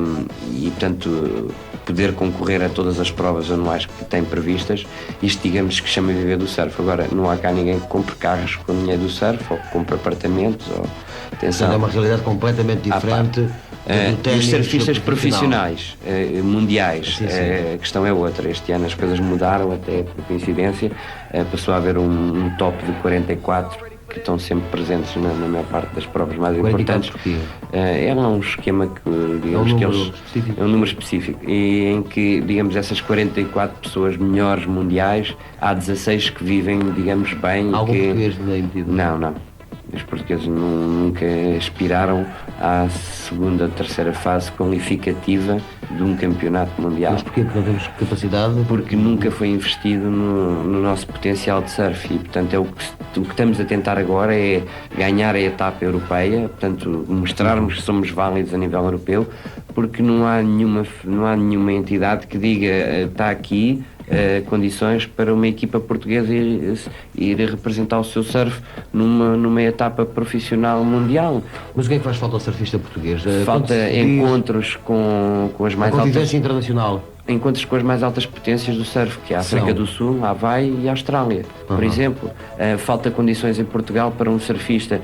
portanto, poder concorrer a todas as provas anuais que tem previstas, isto, digamos, que chama viver do surf. Agora, não há cá ninguém que compre carros com dinheiro do surf, ou que compre apartamentos, ou... Atenção. É uma realidade completamente diferente. Os surfistas profissionais mundiais, a questão é outra. Este ano as coisas mudaram, até por coincidência, passou a haver um top de 44 que estão sempre presentes na maior parte das provas mais importantes. É um esquema que, digamos, é um número específico, e em que, digamos, essas 44 pessoas melhores mundiais, há 16 que vivem, digamos, bem. Algum português meio metido? Não. Os portugueses nunca aspiraram à segunda, terceira fase qualificativa de um campeonato mundial. Mas porquê? Porque não temos capacidade? Porque nunca foi investido no nosso potencial de surf, e portanto o que estamos a tentar agora é ganhar a etapa europeia, portanto mostrarmos que somos válidos a nível europeu, porque não há nenhuma entidade que diga está aqui condições para uma equipa portuguesa ir representar o seu surf numa etapa profissional mundial. Mas o que é que faz falta ao surfista português? Falta encontros com as mais altas... convivência internacional. Encontros com as mais altas potências do surf, que é a África do Sul, a Havaí e a Austrália, por exemplo. Falta condições em Portugal para um surfista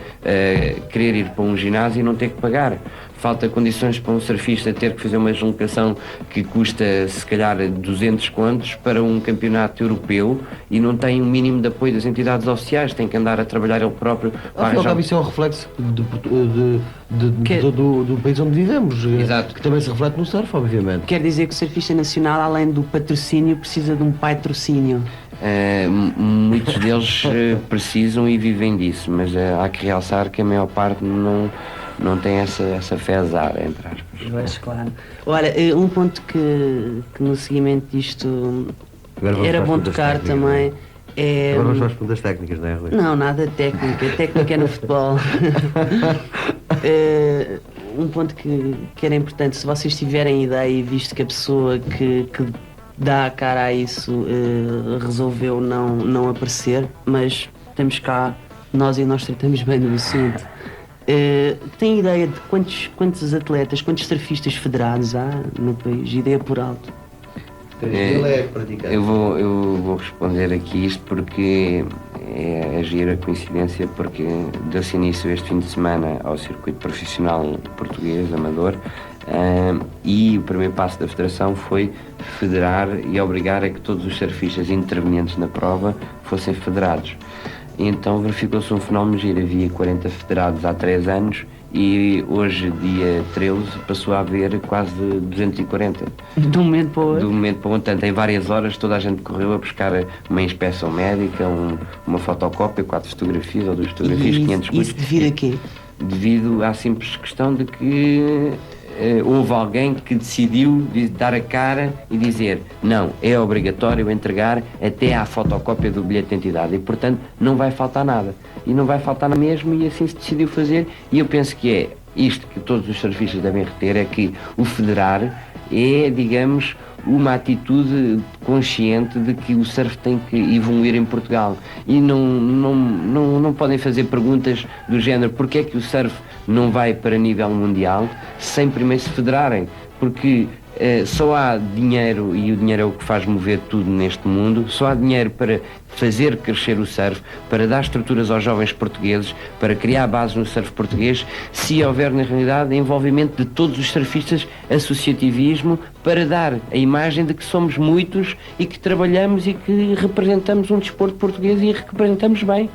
querer ir para um ginásio e não ter que pagar. Falta condições para um surfista ter que fazer uma deslocação que custa, se calhar, 200 contos para um campeonato europeu, e não tem um mínimo de apoio das entidades oficiais, tem que andar a trabalhar ele próprio. Afinal, isso é um reflexo do país onde vivemos. Exato. Que também se reflete no surf, obviamente. Quer dizer que o surfista nacional, além do patrocínio, precisa de um patrocínio. Muitos deles precisam e vivem disso, mas há que realçar que a maior parte não tem essa fé azar, entre aspas. Pois, claro. Olha, um ponto que no seguimento disto era bom tocar também é... Agora vamos para as perguntas técnicas, não é, Rui? Não, nada técnica. Técnica é no futebol. Um ponto que era importante, se vocês tiverem ideia, e visto que a pessoa que dá a cara a isso resolveu não aparecer, mas estamos cá, nós tratamos bem do assunto. Tem ideia de quantos atletas, quantos surfistas federados há no país? Ideia por alto. Ele é praticante. Eu vou responder aqui isto porque é agir a coincidência, porque deu-se início este fim de semana ao circuito profissional português, amador, e o primeiro passo da Federação foi federar e obrigar a que todos os surfistas intervenientes na prova fossem federados. E então verificou-se um fenómeno giro. Havia 40 federados há 3 anos e hoje, dia 13, passou a haver quase 240. De um momento para o outro? De um momento para o outro. Portanto, em várias horas toda a gente correu a buscar uma inspeção médica, uma fotocópia, 4 fotografias ou 2 fotografias, 500 Isso devido a quê? Devido à simples questão de que houve alguém que decidiu dar a cara e dizer não, é obrigatório entregar até à fotocópia do bilhete de identidade e, portanto, não vai faltar nada. E não vai faltar mesmo, e assim se decidiu fazer. E eu penso que é isto que todos os surfistas devem reter, é que o federar é, digamos, uma atitude consciente de que o surf tem que evoluir em Portugal. E não podem fazer perguntas do género porque é que o surf não vai para nível mundial sem primeiro se federarem, porque só há dinheiro, e o dinheiro é o que faz mover tudo neste mundo, só há dinheiro para fazer crescer o surf, para dar estruturas aos jovens portugueses, para criar bases no surf português, se houver na realidade envolvimento de todos os surfistas, associativismo, para dar a imagem de que somos muitos e que trabalhamos e que representamos um desporto português e representamos bem.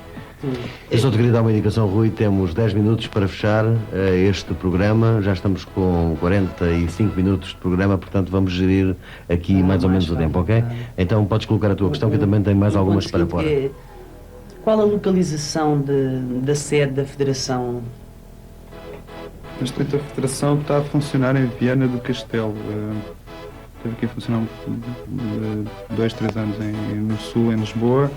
Eu só te queria dar uma indicação, Rui, temos 10 minutos para fechar este programa, já estamos com 45 minutos de programa, portanto vamos gerir aqui mais ou menos o tempo, ok? Então podes colocar a tua questão, que eu também tenho mais algumas para fora. Qual a localização da sede da Federação? Neste momento a Federação está a funcionar em Viana do Castelo. Teve aqui a funcionar 2, 3 anos no Sul, em Lisboa.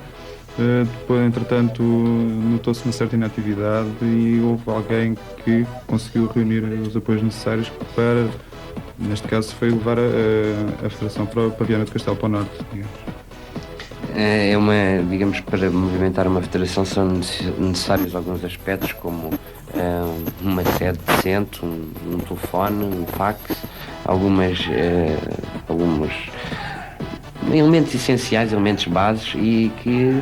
Depois, entretanto, notou-se uma certa inatividade e houve alguém que conseguiu reunir os apoios necessários para, neste caso, foi levar a Federação para Viana do Castelo, para o Norte, digamos. É digamos, para movimentar uma federação são necessários alguns aspectos, como uma sede decente, um telefone, um fax, alguns elementos essenciais, elementos bases, e que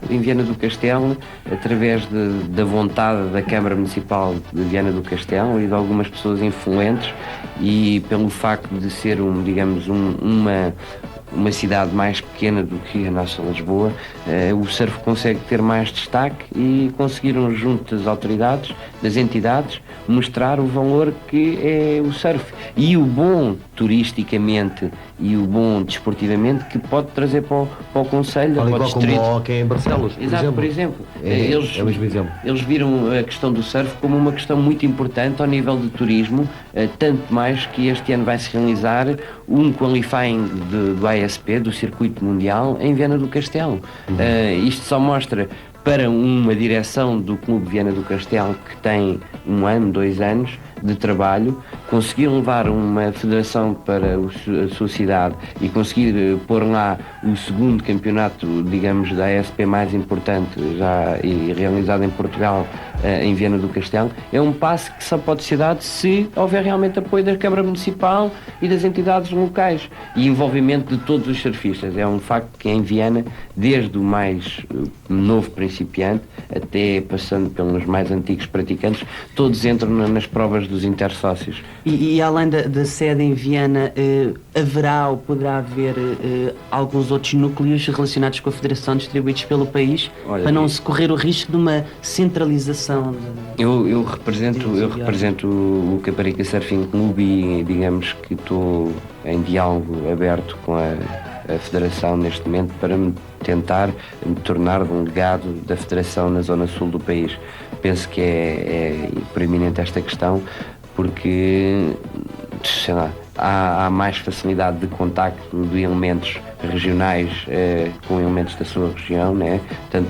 em Viana do Castelo, através da vontade da Câmara Municipal de Viana do Castelo e de algumas pessoas influentes, e pelo facto de ser uma cidade mais pequena do que a nossa Lisboa, o surf consegue ter mais destaque e conseguiram, junto das autoridades, das entidades, mostrar o valor que é o surf e o bom turisticamente e o bom desportivamente que pode trazer para o Conselho, para o distrito. Como o hockey em Barcelos, por exemplo. É o mesmo exemplo. Eles viram a questão do surf como uma questão muito importante ao nível de turismo, tanto mais que este ano vai-se realizar um qualifying do ISP, do Circuito Mundial, em Viana do Castelo. Isto só mostra para uma direção do Clube Viana do Castelo que tem 1 ano, 2 anos de trabalho, conseguir levar uma federação para a sua cidade e conseguir pôr lá o segundo campeonato, digamos, da ASP mais importante já e realizado em Portugal, em Viana do Castelo, é um passo que só pode ser dado se houver realmente apoio da Câmara Municipal e das entidades locais e envolvimento de todos os surfistas. É um facto que em Viana, desde o mais novo principiante até passando pelos mais antigos praticantes, todos entram nas provas dos intersócios. E além da sede em Viana, haverá ou poderá haver alguns outros núcleos relacionados com a Federação distribuídos pelo país? Olha, para não se correr o risco de uma centralização? Eu represento o Caparica Surfing Club e digamos que estou em diálogo aberto com a Federação neste momento para me tentar me tornar um legado da Federação na zona sul do país. Penso que é preeminente esta questão porque, sei lá, há mais facilidade de contacto de elementos regionais com elementos da sua região, né? Portanto,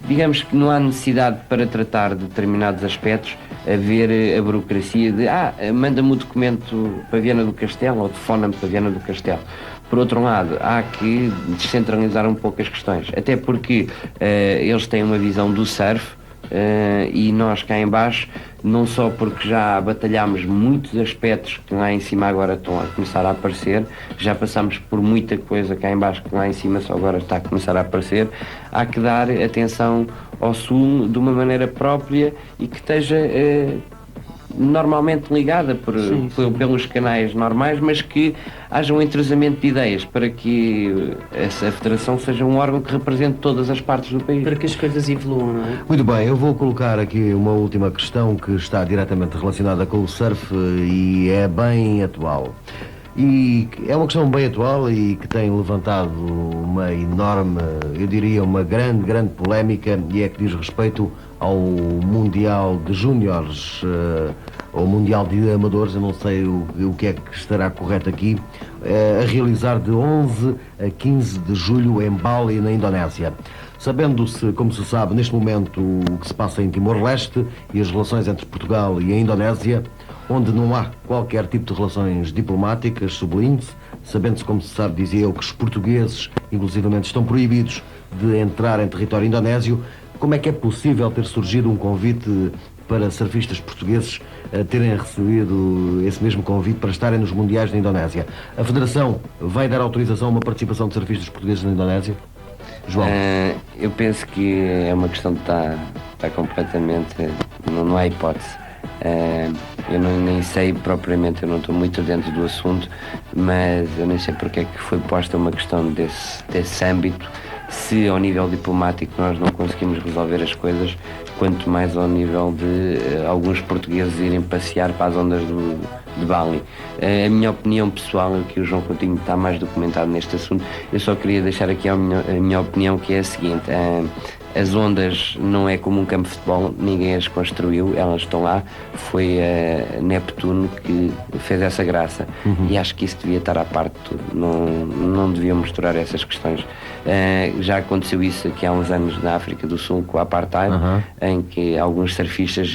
digamos que não há necessidade para tratar de determinados aspectos haver a burocracia de manda-me o documento para Viana do Castelo ou telefona-me para Viana do Castelo. Por outro lado, há que descentralizar um pouco as questões, até porque eles têm uma visão do surf e nós cá em baixo, não só porque já batalhámos muitos aspectos que lá em cima agora estão a começar a aparecer, já passámos por muita coisa cá em baixo que lá em cima só agora está a começar a aparecer, há que dar atenção ao Sul de uma maneira própria e que esteja normalmente ligada pelos canais normais, mas que haja um entrosamento de ideias para que essa federação seja um órgão que represente todas as partes do país. Para que as coisas evoluam, não é? Muito bem, eu vou colocar aqui uma última questão que está diretamente relacionada com o surf e é bem atual. E é uma questão bem atual e que tem levantado uma enorme, eu diria uma grande polémica, e é que diz respeito ao Mundial de Júniores, ou Mundial de Amadores, eu não sei o que é que estará correto aqui, a realizar de 11 a 15 de julho em Bali, na Indonésia. Sabendo-se, como se sabe, neste momento o que se passa em Timor-Leste e as relações entre Portugal e a Indonésia, onde não há qualquer tipo de relações diplomáticas, sublinhe-se, sabendo-se, como se sabe, dizia eu, que os portugueses, inclusivamente, estão proibidos de entrar em território indonésio, como é que é possível ter surgido um convite para surfistas portugueses terem recebido esse mesmo convite para estarem nos Mundiais da Indonésia? A Federação vai dar autorização a uma participação de surfistas portugueses na Indonésia? João? Eu penso que é uma questão que está completamente... Não há hipótese. Eu nem sei propriamente, eu não estou muito dentro do assunto, mas eu nem sei porque é que foi posta uma questão desse âmbito, se ao nível diplomático nós não conseguimos resolver as coisas, quanto mais ao nível de alguns portugueses irem passear para as ondas de Bali. A minha opinião pessoal, que o João Coutinho está mais documentado neste assunto, eu só queria deixar aqui a minha opinião, que é a seguinte: as ondas não é como um campo de futebol, ninguém as construiu, elas estão lá, foi a Neptuno que fez essa graça, e acho que isso devia estar à parte de tudo, não devia misturar essas questões. Já aconteceu isso aqui há uns anos na África do Sul com a Apartheid, em que alguns surfistas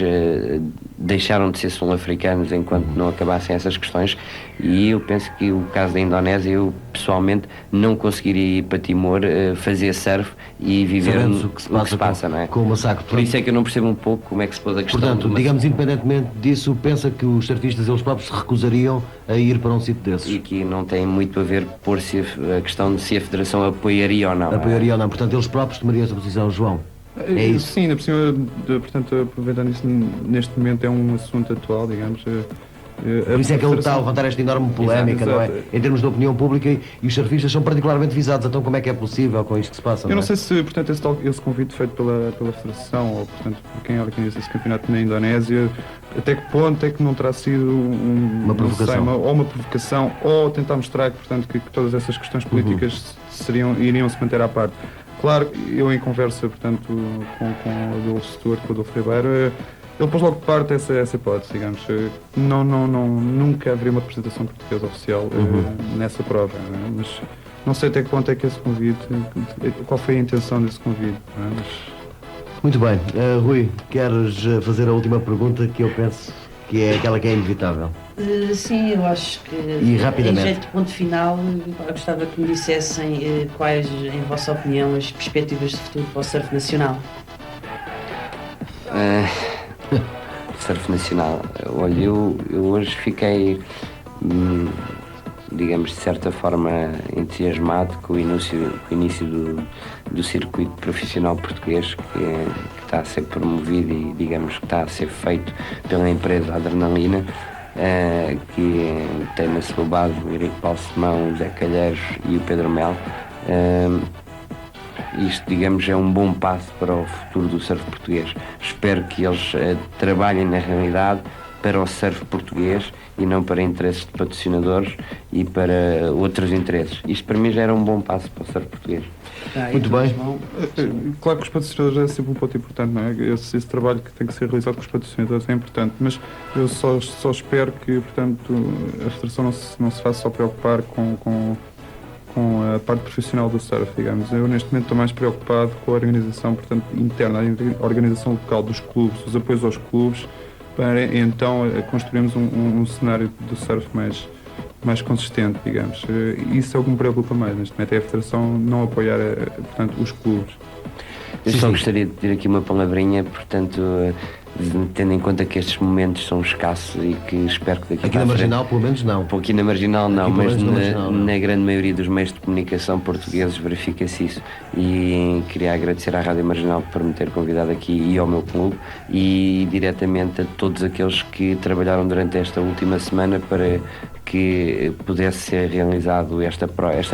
deixaram de ser sul-africanos enquanto não acabassem essas questões, e eu penso que o caso da Indonésia, eu pessoalmente não conseguiria ir para Timor fazer surf e viver o que se passa, não é? Com o massacre. Por isso é que eu não percebo um pouco como é que se pôs a questão. Portanto, digamos, independentemente disso, pensa que os surfistas eles próprios se recusariam a ir para um sítio desses? E que não tem muito a ver por se a questão de se a Federação apoiaria ou não. Apoiaria ou não, portanto eles próprios tomariam essa posição, João? É isso? Sim, ainda por cima, portanto, aproveitando isso, neste momento é um assunto atual, digamos. Por isso é que ele está a levantar esta enorme polémica, exato, não é? Em termos de opinião pública, e os surfistas são particularmente visados, então como é que é possível com isto que se passa? Eu não sei se, portanto, esse convite feito pela Federação, ou, portanto, por quem organiza esse campeonato na Indonésia, até que ponto é que não terá sido uma provocação? Uma provocação, ou tentar mostrar que todas essas questões políticas iriam se manter à parte. Claro, eu em conversa, portanto, com o Adolfo Stewart, com o Adolfo Ribeiro, ele pôs logo de parte essa hipótese, digamos. Nunca haveria uma representação portuguesa oficial nessa prova, não é? Mas não sei até que ponto é que esse convite, qual foi a intenção desse convite, não é? Mas... Muito bem. Rui, queres fazer a última pergunta, que eu penso que é aquela que é inevitável? Sim, eu acho que, e rapidamente, em jeito de ponto final, eu gostava que me dissessem quais, em vossa opinião, as perspectivas de futuro para o surf nacional. Surf nacional. Olha, eu hoje fiquei, digamos, de certa forma entusiasmado com o início do circuito profissional português, que está a ser promovido e, digamos, que está a ser feito pela empresa Adrenalina, que tem na sua base o Henrique Paulo Simão, o Zé Calheiros e o Pedro Mel. Isto, digamos, é um bom passo para o futuro do surf português. Espero que eles trabalhem na realidade para o surf português e não para interesses de patrocinadores e para outros interesses. Isto para mim já era um bom passo para o surf português. Muito bem. Claro que os patrocinadores é sempre um ponto importante, não é? Esse trabalho que tem que ser realizado com os patrocinadores é importante, mas eu só espero que, portanto, a Federação não se faça só preocupar com a parte profissional do surf, digamos. Eu neste momento estou mais preocupado com a organização, portanto, interna, a organização local dos clubes, os apoios aos clubes, para então construirmos um cenário do surf mais consistente, digamos. Isso é o que me preocupa mais neste momento, é a Federação não apoiar, portanto, os clubes. Eu Sim, só sim. gostaria de pedir aqui uma palavrinha, portanto, tendo em conta que estes momentos são escassos e que espero que daqui Aqui para na a frente- Marginal, pelo menos, não. Aqui na Marginal não, Aqui, pelo mas menos, na Marginal, não. na grande maioria dos meios de comunicação portugueses verifica-se isso. E queria agradecer à Rádio Marginal por me ter convidado aqui e ao meu clube e diretamente a todos aqueles que trabalharam durante esta última semana para que pudesse ser realizado esta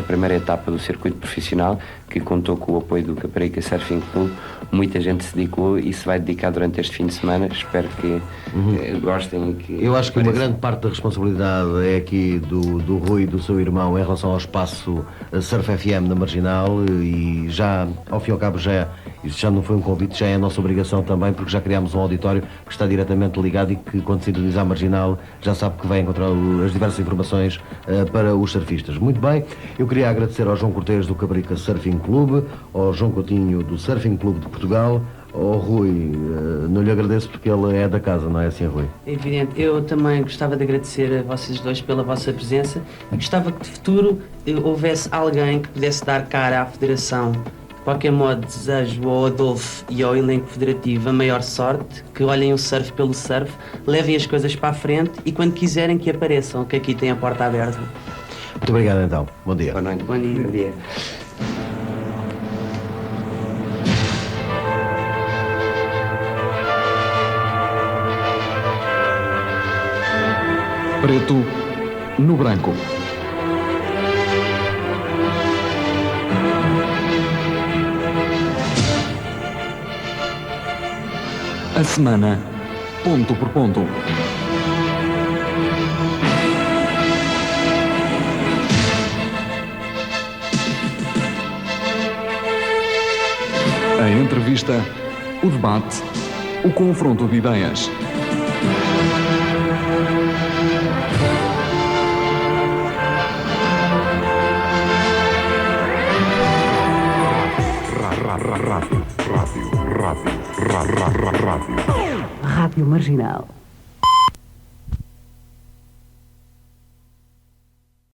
primeira etapa do circuito profissional, que contou com o apoio do Caparica Surfing Club. Muita gente se dedicou e se vai dedicar durante este fim de semana. Espero que gostem e que Eu acho que uma apareçam. grande parte da responsabilidade é aqui do Rui e do seu irmão em relação ao espaço Surf FM na Marginal, e já, ao fim e ao cabo, isto já não foi um convite, já é a nossa obrigação também, porque já criámos um auditório que está diretamente ligado e que, quando sintoniza a Marginal, já sabe que vai encontrar as diversas informações para os surfistas. Muito bem, eu queria agradecer ao João Cortês do Caparica Surfing Club, ao João Coutinho do Surfing Clube de Portugal, ao Rui, não lhe agradeço porque ele é da casa, não é assim, Rui? É evidente, eu também gostava de agradecer a vocês dois pela vossa presença e gostava que de futuro houvesse alguém que pudesse dar cara à Federação. De qualquer modo, desejo ao Adolfo e ao elenco federativo a maior sorte, que olhem o surf pelo surf, levem as coisas para a frente e quando quiserem que apareçam, que aqui tem a porta aberta. Muito obrigado então, bom dia. Boa noite. Bom dia. Bom dia. Preto no branco. A semana, ponto por ponto. A entrevista, o debate, o confronto de ideias. Rádio Marginal.